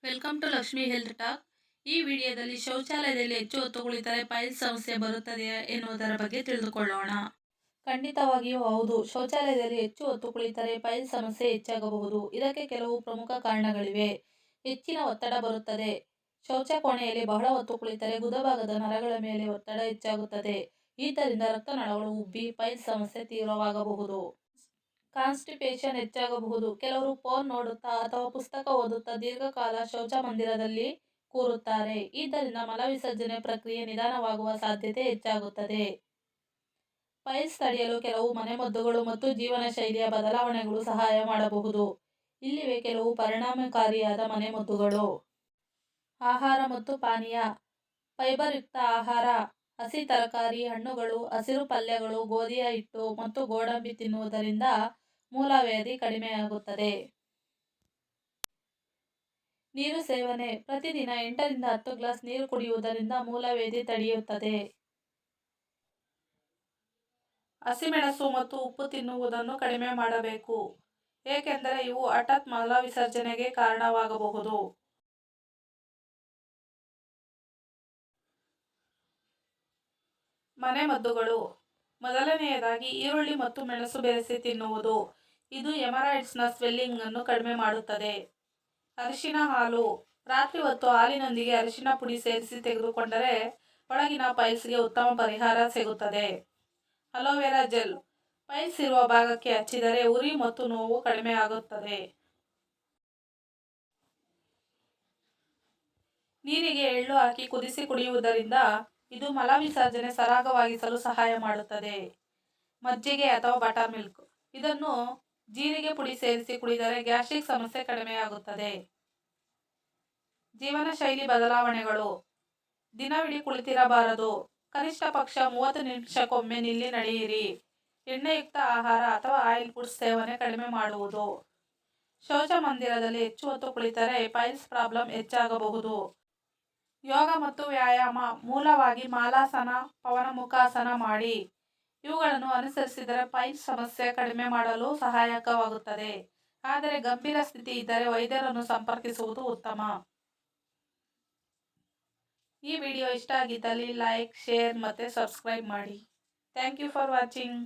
Welcome to Lakshmi health talk. ಈ ವಿಡಿಯೋದಲ್ಲಿ ಶೌಚಾಲಯದಲ್ಲಿ ಹೆಚ್ಚು ಹೊತ್ತು ಕುಳಿತರೆ ಪೈಲ್ಸ್ ಸಮಸ್ಯೆ ಬರುತ್ತದೆಯಾ ಎನ್ನುವುದರ ಬಗ್ಗೆ ತಿಳಿದುಕೊಳ್ಳೋಣ. ಖಂಡಿತವಾಗಿಯೂ ಹೌದು. ಶೌಚಾಲಯದಲ್ಲಿ ಹೆಚ್ಚು ಹೊತ್ತು ಕುಳಿತರೆ ಪೈಲ್ಸ್ ಸಮಸ್ಯೆ ಹೆಚ್ಚಾಗಬಹುದು. ಇದಕ್ಕೆ ಕೆಲವು ಪ್ರಮುಖ ಕಾರಣಗಳಿವೆ. ಹೆಚ್ಚಿನ ಒತ್ತಡ ಬರುತ್ತದೆ. ಶೌಚ ಕೋಣೆಯಲ್ಲಿ ಬಹಳ ಹೊತ್ತು ಕುಳಿತರೆ ಗುದಭಾಗದ ನರಗಳ ಮೇಲೆ ಒತ್ತಡ ಹೆಚ್ಚಾಗುತ್ತದೆ. ಇದರಿಂದ ರಕ್ತನಾಳಗಳು ಉಬ್ಬಿ ಪೈಲ್ಸ್ ಸಮಸ್ಯೆ ತೀವ್ರವಾಗಬಹುದು. ಕಾನ್ಸ್ಟಿಪೇಷನ್ ಹೆಚ್ಚಾಗಬಹುದು. ಕೆಲವರು ಫೋನ್ ನೋಡುತ್ತಾ ಅಥವಾ ಪುಸ್ತಕ ಓದುತ್ತಾ ದೀರ್ಘಕಾಲ ಶೌಚ ಮಂದಿರದಲ್ಲಿ ಕೂರುತ್ತಾರೆ. ಇದರಿಂದ ಮಲವಿಸರ್ಜನೆ ಪ್ರಕ್ರಿಯೆ ನಿಧಾನವಾಗುವ ಸಾಧ್ಯತೆ ಹೆಚ್ಚಾಗುತ್ತದೆ. ಪೈಲ್ಸ್ ತಡೆಯಲು ಕೆಲವು ಮನೆಮದ್ದುಗಳು ಮತ್ತು ಜೀವನ ಶೈಲಿಯ ಬದಲಾವಣೆಗಳು ಸಹಾಯ ಮಾಡಬಹುದು. ಇಲ್ಲಿವೆ ಕೆಲವು ಪರಿಣಾಮಕಾರಿಯಾದ ಮನೆಮದ್ದುಗಳು. ಆಹಾರ ಮತ್ತು ಪಾನೀಯ. ಫೈಬರ್ ಯುಕ್ತ ಆಹಾರ, ಹಸಿ ತರಕಾರಿ, ಹಣ್ಣುಗಳು, ಹಸಿರು ಪಲ್ಯಗಳು, ಗೋಧಿಯ ಹಿಟ್ಟು ಮತ್ತು ಗೋಡಂಬಿ ತಿನ್ನುವುದರಿಂದ ಮೂಲವ್ಯಾಧಿ ಕಡಿಮೆಯಾಗುತ್ತದೆ. ನೀರು ಸೇವನೆ. ಪ್ರತಿದಿನ 8 ರಿಂದ 10 ಗ್ಲಾಸ್ ನೀರು ಕುಡಿಯುವುದರಿಂದ ಮೂಲವ್ಯಾಧಿ ತಡೆಯುತ್ತದೆ. ಹಸಿಮೆಣಸು ಮತ್ತು ಉಪ್ಪು ತಿನ್ನುವುದನ್ನು ಕಡಿಮೆ ಮಾಡಬೇಕು, ಏಕೆಂದರೆ ಇವು ಹಠಾತ್ ಮಲವಿಸರ್ಜನೆಗೆ ಕಾರಣವಾಗಬಹುದು. ಮನೆಮದ್ದುಗಳು. ಮೊದಲನೆಯದಾಗಿ ಈರುಳ್ಳಿ ಮತ್ತು ಮೆಣಸು ಬೆರೆಸಿ ತಿನ್ನುವುದು. ಇದು ಹೆಮರಾಯ್ಡ್ಸ್ನ ಸ್ವೆಲ್ಲಿಂಗ್ ಅನ್ನು ಕಡಿಮೆ ಮಾಡುತ್ತದೆ. ಅರಿಶಿನ ಹಾಲು. ರಾತ್ರಿ ಹೊತ್ತು ಹಾಲಿನೊಂದಿಗೆ ಅರಿಶಿನ ಪುಡಿ ಸೇರಿಸಿ ತೆಗೆದುಕೊಂಡರೆ ಒಳಗಿನ ಪೈಲ್ಸ್ಗೆ ಉತ್ತಮ ಪರಿಹಾರ ಸಿಗುತ್ತದೆ. Aloe vera gel. ಪೈಲ್ಸ್ ಇರುವ ಭಾಗಕ್ಕೆ ಹಚ್ಚಿದರೆ ಉರಿ ಮತ್ತು ನೋವು ಕಡಿಮೆ ಆಗುತ್ತದೆ. ನೀರಿಗೆ ಎಳ್ಳು ಹಾಕಿ ಕುದಿಸಿ ಕುಡಿಯುವುದರಿಂದ ಇದು ಮಲವಿಸರ್ಜನೆ ಸರಾಗವಾಗಿಸಲು ಸಹಾಯ ಮಾಡುತ್ತದೆ. ಮಜ್ಜಿಗೆ ಅಥವಾ ಬಟರ್ ಮಿಲ್ಕ್. ಇದನ್ನು ಜೀರಿಗೆ ಪುಡಿ ಸೇರಿಸಿ ಕುಡಿದರೆ ಗ್ಯಾಸ್ಟ್ರಿಕ್ ಸಮಸ್ಯೆ ಕಡಿಮೆಯಾಗುತ್ತದೆ. ಜೀವನ ಶೈಲಿ ಬದಲಾವಣೆಗಳು. ದಿನವಿಡೀ ಕುಳಿತಿರಬಾರದು. ಕನಿಷ್ಠ ಪಕ್ಷ 30 ನಿಮಿಷಕ್ಕೊಮ್ಮೆ ನಿಲ್ಲಿ ನಡೆಯಿರಿ. ಎಣ್ಣೆಯುಕ್ತ ಆಹಾರ ಅಥವಾ ಆಯಿಲ್ ಫುಡ್ಸ್ ಸೇವನೆ ಕಡಿಮೆ ಮಾಡುವುದು. ಶೌಚ ಮಂದಿರದಲ್ಲಿ ಹೆಚ್ಚು ಹೊತ್ತು ಕುಳಿತರೆ ಪೈಲ್ಸ್ ಪ್ರಾಬ್ಲಮ್ ಹೆಚ್ಚಾಗಬಹುದು. ಯೋಗ ಮತ್ತು ವ್ಯಾಯಾಮ. ಮೂಲವಾಗಿ ಮಾಲಾಸನ, ಪವನಮುಖಾಸನ ಮಾಡಿ. ಇವುಗಳನ್ನು ಅನುಸರಿಸಿದರೆ ಪೈಲ್ಸ್ ಸಮಸ್ಯೆ ಕಡಿಮೆ ಮಾಡಲು ಸಹಾಯಕವಾಗುತ್ತದೆ. ಆದರೆ ಗಂಭೀರ ಸ್ಥಿತಿ ಇದ್ದರೆ ವೈದ್ಯರನ್ನು ಸಂಪರ್ಕಿಸುವುದು ಉತ್ತಮ. ಈ ವಿಡಿಯೋ ಇಷ್ಟ ಆಗಿದ್ದಲ್ಲಿ ಲೈಕ್, ಶೇರ್ ಮತ್ತು ಸಬ್ಸ್ಕ್ರೈಬ್ ಮಾಡಿ. Thank you for watching.